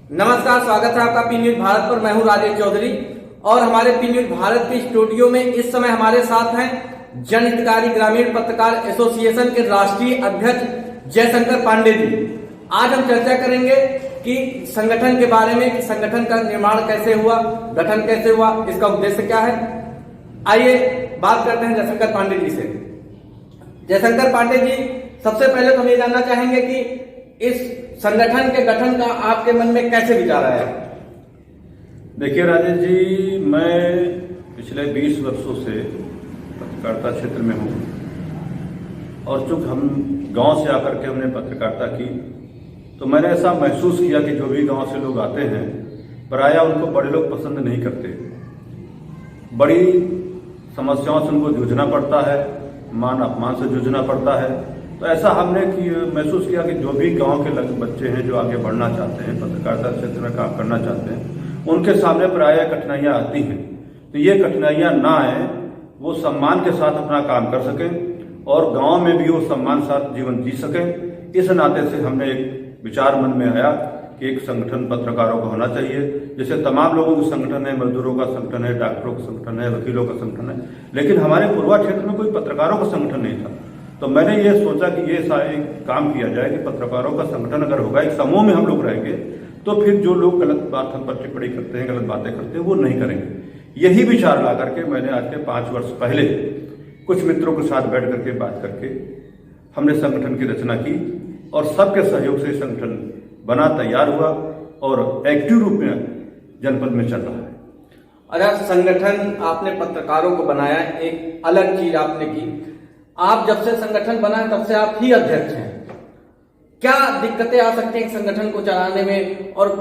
नमस्कार, स्वागत है आपका पी न्यूज भारत पर। मैं हूं राजेश चौधरी और हमारे पी न्यूज भारत के स्टूडियो में इस समय हमारे साथ हैं जनहितकारी ग्रामीण पत्रकार एसोसिएशन के राष्ट्रीय अध्यक्ष जयशंकर पांडे जी। आज हम चर्चा करेंगे कि संगठन के बारे में कि संगठन का निर्माण कैसे हुआ, गठन कैसे हुआ, इसका उद्देश्य क्या है। आइए बात करते हैं जयशंकर पांडे जी से। जयशंकर पांडे जी, सबसे पहले तो हम ये जानना चाहेंगे कि इस संगठन के गठन का आपके मन में कैसे विचार आया? देखिए राजेश जी, मैं पिछले 20 वर्षों से पत्रकारिता क्षेत्र में हूँ और चूंकि हम गांव से आकर के हमने पत्रकारिता की तो मैंने ऐसा महसूस किया कि जो भी गांव से लोग आते हैं प्रायः उनको बड़े लोग पसंद नहीं करते। बड़ी समस्याओं से उनको जूझना पड़ता है, मान अपमान से जूझना पड़ता है। तो ऐसा हमने महसूस किया कि जो भी गांव के बच्चे हैं जो आगे बढ़ना चाहते हैं, पत्रकारिता क्षेत्र में काम करना चाहते हैं, उनके सामने प्रायः कठिनाइयां आती हैं। तो ये कठिनाइयां ना आए, वो सम्मान के साथ अपना काम कर सकें और गांव में भी वो सम्मान के साथ जीवन जी सकें। इस नाते से हमने एक विचार मन में आया कि एक संगठन पत्रकारों का होना चाहिए। जैसे तमाम लोगों का संगठन है, मजदूरों का संगठन है, डॉक्टरों का संगठन है, वकीलों का संगठन है, लेकिन हमारे पूर्वा क्षेत्र में कोई पत्रकारों का संगठन नहीं था। तो मैंने ये सोचा कि ये एक काम किया जाए कि पत्रकारों का संगठन अगर होगा, एक समूह में हम लोग रहेंगे, तो फिर जो लोग गलत बात हम पर टिप्पणी करते हैं, गलत बातें करते हैं, वो नहीं करेंगे। यही विचार ला करके मैंने आज के 5 वर्ष पहले कुछ मित्रों के साथ बैठ करके बात करके हमने संगठन की रचना की और सबके सहयोग से संगठन बना, तैयार हुआ और एक्टिव रूप में जनपद में चल रहा है। अच्छा, संगठन आपने पत्रकारों को बनाया, एक अलग चीज आपने की। आप जब से संगठन बना तब से आप ही अध्यक्ष हैं। क्या दिक्कतें आ सकती हैं संगठन को चलाने में? और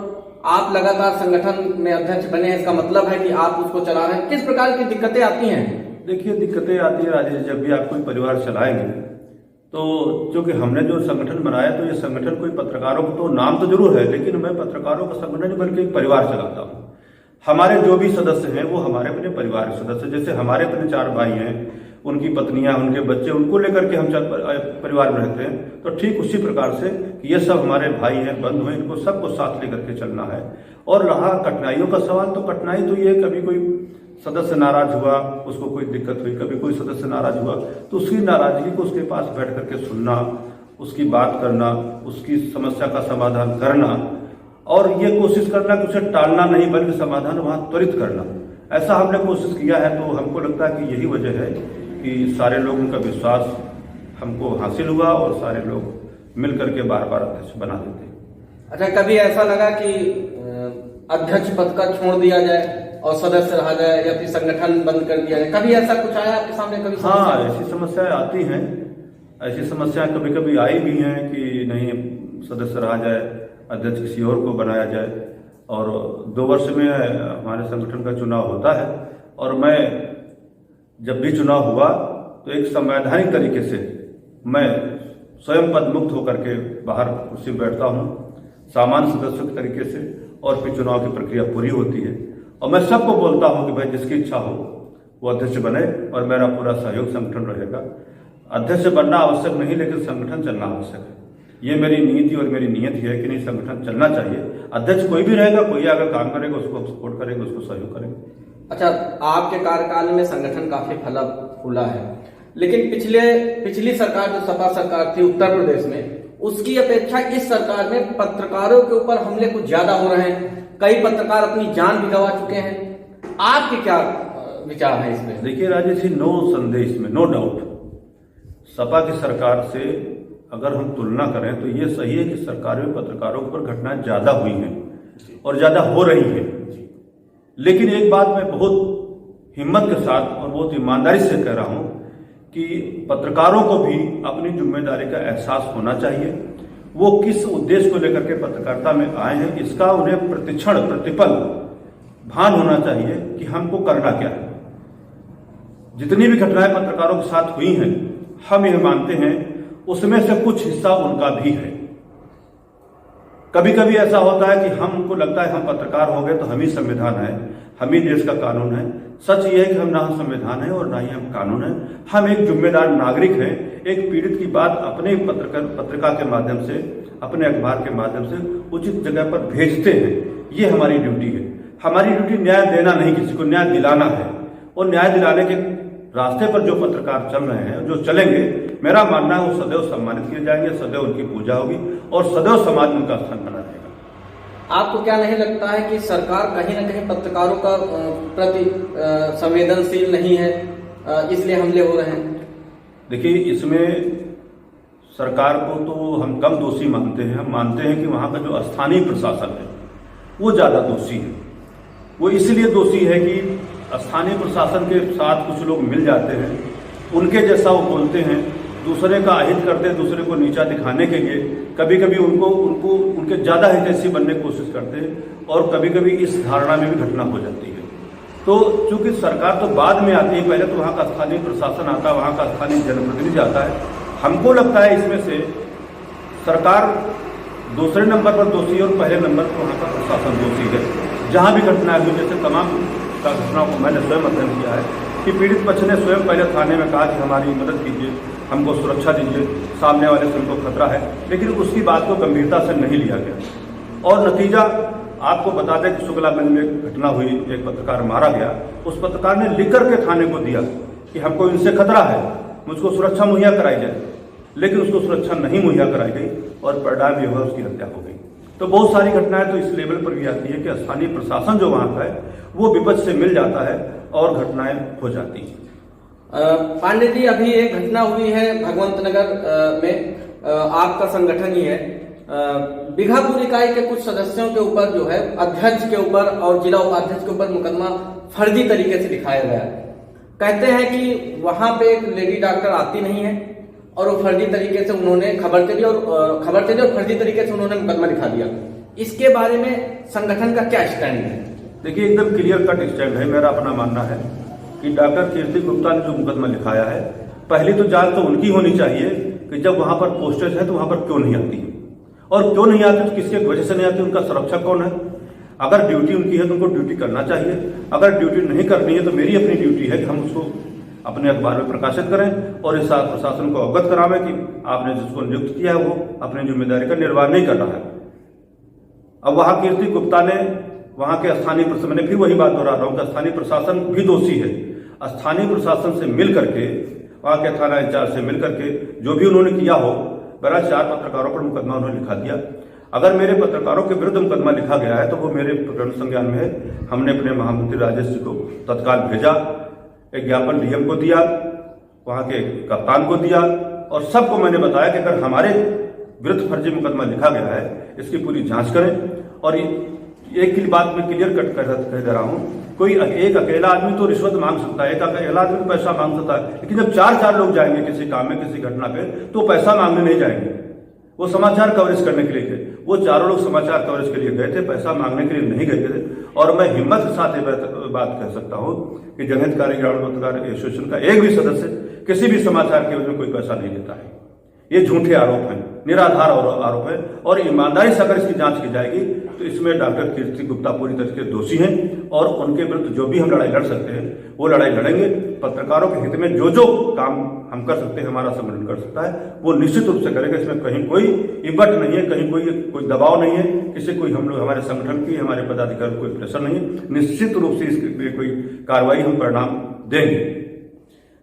आप लगातार संगठन में अध्यक्ष बने हैं, इसका मतलब है कि आप उसको चला रहे हैं। किस प्रकार की दिक्कतें आती हैं? देखिए, दिक्कतें आती है राजेश, जब भी आप कोई परिवार चलाएंगे तो चूंकि हमने जो संगठन बनाया तो ये संगठन कोई पत्रकारों को तो नाम तो जरूर है, लेकिन मैं पत्रकारों का संगठन नहीं बल्कि एक परिवार चलाता हूँ। हमारे जो भी सदस्य हैं वो हमारे अपने परिवार के सदस्य। जैसे हमारे अपने 4 भाई हैं, उनकी पत्नियां, उनके बच्चे, उनको लेकर के हम परिवार में रहते हैं। तो ठीक उसी प्रकार से कि ये सब हमारे भाई हैं, बंधु हैं, इनको सबको साथ लेकर के चलना है। और रहा कठिनाइयों का सवाल, तो कठिनाई तो ये कभी कोई सदस्य नाराज हुआ, उसको कोई दिक्कत हुई, कभी कोई सदस्य नाराज हुआ तो उसकी नाराजगी को उसके पास बैठ करके सुनना, उसकी बात करना, उसकी समस्या का समाधान करना और ये कोशिश करना कि उसे टालना नहीं बल्कि समाधान वहां त्वरित करना। ऐसा हमने कोशिश किया है। तो हमको लगता है कि यही वजह है कि सारे लोगों का विश्वास हमको हासिल हुआ और सारे लोग मिल करके बार बार अध्यक्ष बना देते हैं। अच्छा, कभी ऐसा लगा कि अध्यक्ष पद का छोड़ दिया जाए और सदस्य रहा जाए या फिर संगठन बंद कर दिया जाए? कभी ऐसा कुछ आया आपके सामने? कभी हाँ, ऐसी समस्याएं आती हैं। ऐसी समस्याएं कभी कभी आई भी हैं कि नहीं सदस्य रहा जाए, अध्यक्ष किसी और को बनाया जाए। और 2 वर्ष में हमारे संगठन का चुनाव होता है और मैं जब भी चुनाव हुआ तो एक संवैधानिक तरीके से मैं स्वयं पद मुक्त होकर के बाहर कुर्सी बैठता हूँ सामान्य सदस्यों के तरीके से, और फिर चुनाव की प्रक्रिया पूरी होती है। और मैं सबको बोलता हूँ कि भाई जिसकी इच्छा हो वो अध्यक्ष बने और मेरा पूरा सहयोग संगठन रहेगा। अध्यक्ष बनना आवश्यक नहीं, लेकिन संगठन चलना आवश्यक है। ये मेरी नीति और मेरी नियत है कि नहीं, संगठन चलना चाहिए। अध्यक्ष कोई भी रहेगा, कोई अगर काम करेगा उसको सपोर्ट करेंगे, उसको सहयोग करेंगे। अच्छा, आपके कार्यकाल में संगठन काफी फला फूला है, लेकिन पिछली सरकार जो सपा सरकार थी उत्तर प्रदेश में, उसकी अपेक्षा इस सरकार में पत्रकारों के ऊपर हमले कुछ ज्यादा हो रहे हैं। कई पत्रकार अपनी जान भी गंवा चुके हैं। आपके क्या विचार है इसमें? देखिए राजेश जी, नो संदेह इसमें, नो डाउट सपा की सरकार से अगर हम तुलना करें तो ये सही है कि सरकार में पत्रकारों पर घटनाएं ज्यादा हुई हैं और ज्यादा हो रही है। लेकिन एक बात मैं बहुत हिम्मत के साथ और बहुत ईमानदारी से कह रहा हूं कि पत्रकारों को भी अपनी जिम्मेदारी का एहसास होना चाहिए। वो किस उद्देश्य को लेकर के पत्रकारिता में आए हैं, इसका उन्हें प्रतिक्षण प्रतिपल भान होना चाहिए कि हमको करना क्या है। जितनी भी घटनाएं पत्रकारों के साथ हुई हैं, हम यह मानते हैं उसमें से कुछ हिस्सा उनका भी है। कभी कभी ऐसा होता है कि हमको लगता है हम पत्रकार हो गए तो हम ही संविधान है, हम ही देश का कानून है। सच ये है कि हम ना संविधान है और ना ही हम कानून है। हम एक जिम्मेदार नागरिक हैं। एक पीड़ित की बात अपने पत्रिका के माध्यम से, अपने अखबार के माध्यम से उचित जगह पर भेजते हैं। ये हमारी ड्यूटी है। हमारी ड्यूटी न्याय देना नहीं, किसी को न्याय दिलाना है। और न्याय दिलाने के रास्ते पर जो पत्रकार चल रहे हैं, जो चलेंगे, मेरा मानना है वो सदैव सम्मानित किए जाएंगे, सदैव उनकी पूजा होगी और सदैव समाज में उनका स्थान बना रहेगा। आपको क्या नहीं लगता है कि सरकार कहीं ना कहीं पत्रकारों का प्रति संवेदनशील नहीं है, इसलिए हमले हो रहे हैं? देखिए, इसमें सरकार को तो हम कम दोषी मानते हैं। हम मानते हैं कि वहाँ का जो स्थानीय प्रशासन है वो ज़्यादा दोषी है। वो इसलिए दोषी है कि स्थानीय प्रशासन के साथ कुछ लोग मिल जाते हैं, उनके जैसा वो बोलते हैं, दूसरे का अहित करते हैं, दूसरे को नीचा दिखाने के लिए। कभी कभी उनको उनके ज़्यादा हितैषी बनने की कोशिश करते हैं और कभी कभी इस धारणा में भी घटना हो जाती है। तो चूंकि सरकार तो बाद में आती है, पहले तो वहाँ का स्थानीय प्रशासन आता है, वहाँ का स्थानीय जनप्रतिनिधि आता है। हमको लगता है इसमें से सरकार दूसरे नंबर पर दोषी और पहले नंबर पर वहाँ का प्रशासन दोषी है। जहाँ भी घटनाएं हुई, जैसे तमाम घटनाओं को मैंने स्वयं अध्ययन किया है कि पीड़ित पक्ष ने स्वयं पहले थाने में कहा कि हमारी मदद कीजिए, हमको सुरक्षा दीजिए, सामने वाले से हमको खतरा है, लेकिन उसकी बात को गंभीरता से नहीं लिया गया। और नतीजा आपको बता दें कि शुक्लागंज में एक घटना हुई, एक पत्रकार मारा गया। उस पत्रकार ने लिख करके थाने को दिया कि हमको इनसे खतरा है, मुझको सुरक्षा मुहैया कराई जाए, लेकिन उसको सुरक्षा नहीं मुहैया कराई गई और परिणाम ये हुआ, उसकी हत्या हो गई। तो बहुत सारी घटनाएं तो इस लेवल पर भी आती है कि स्थानीय प्रशासन जो वहाँ का है वो विपक्ष से मिल जाता है और घटनाएं हो जाती हैं। पांडे जी, अभी एक घटना हुई है भगवंत नगर में, आपका संगठन ही है, बीघापुर इकाई के कुछ सदस्यों के ऊपर जो है अध्यक्ष के ऊपर और जिला उपाध्यक्ष के ऊपर मुकदमा फर्जी तरीके से दिखाया गया। कहते हैं कि वहां पे एक लेडी डॉक्टर आती नहीं है और वो फर्जी तरीके से उन्होंने खबर चली और फर्जी तरीके से उन्होंने मुकदमा दिखा दिया। इसके बारे में संगठन का क्या स्टैंड है? देखिए, एकदम क्लियर कट स्टैंड है। मेरा अपना मानना है कि डॉक्टर कीर्ति गुप्ता ने जो मुकदमा लिखाया है, पहली तो जांच तो उनकी होनी चाहिए कि जब वहां पर पोस्टर्स है तो वहां पर क्यों नहीं आती है, और क्यों नहीं आती तो किसके वजह से नहीं आती, उनका सुरक्षा कौन है। अगर ड्यूटी उनकी है तो उनको ड्यूटी करना चाहिए। अगर ड्यूटी नहीं करनी है तो मेरी अपनी ड्यूटी है कि हम उसको अपने अखबार में प्रकाशित करें और इस प्रशासन को अवगत करावें कि आपने जिसको नियुक्त किया है वो अपनी जिम्मेदारी का निर्वाह नहीं कर रहा है। अब वहां कीर्ति गुप्ता ने, वहां के स्थानीय प्रशासन, मैंने फिर वही बात दोहरा रहा हूं कि स्थानीय प्रशासन भी दोषी है। स्थानीय प्रशासन से मिल करके, वहां के थाना इंचार्ज से मिल करके जो भी उन्होंने किया हो, बहरहाल 4 पत्रकारों पर मुकदमा उन्होंने लिखा दिया। अगर मेरे पत्रकारों के विरुद्ध मुकदमा लिखा गया है तो वो मेरे प्रकरण संज्ञान में है। हमने अपने महामंत्री राजेश जी को तत्काल भेजा, एक ज्ञापन डीएम को दिया, वहां के कप्तान को दिया और सबको मैंने बताया कि अगर हमारे विरुद्ध फर्जी मुकदमा लिखा गया है इसकी पूरी जांच करें। और एक की बात में क्लियर कट कह दे रहा हूं, कोई एक अकेला आदमी तो रिश्वत मांग सकता है, एक अकेला आदमी तो पैसा मांग सकता है, लेकिन जब 4 लोग जाएंगे किसी काम में, किसी घटना पे, तो पैसा मांगने नहीं जाएंगे। वो समाचार कवरेज करने के लिए थे, वो 4 लोग समाचार कवरेज के लिए गए थे, पैसा मांगने के लिए नहीं गए थे। और मैं हिम्मत के साथ ये बात कह सकता हूं कि जनहितकारी ग्रामीण पत्रकार एसोसिएशन का एक भी सदस्य किसी भी समाचार के वजह में कोई पैसा नहीं लेता है। ये झूठे आरोप हैं, निराधार आरोप है। और ईमानदारी से अगर इसकी जांच की जाएगी तो इसमें डॉक्टर कीर्ति गुप्ता पूरी तरह से दोषी हैं और उनके विरुद्ध जो भी हम लड़ाई लड़ सकते हैं वो लड़ाई लड़ेंगे। पत्रकारों के हित में जो जो काम हम कर सकते हैं, हमारा संगठन कर सकता है, वो निश्चित रूप से करेगा। इसमें कहीं कोई इबट नहीं है, कहीं कोई दबाव नहीं है, किसी कोई हम लोग हमारे संगठन की, हमारे पदाधिकारी कोई प्रेशर नहीं है। निश्चित रूप से इसके लिए कोई कार्रवाई हम परिणाम देंगे।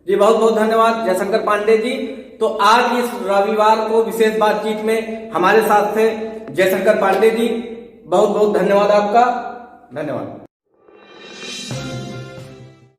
जी, बहुत बहुत धन्यवाद जयशंकर पांडे जी। तो आज इस रविवार को विशेष बातचीत में हमारे साथ थे जयशंकर पांडे जी। बहुत बहुत धन्यवाद आपका। धन्यवाद।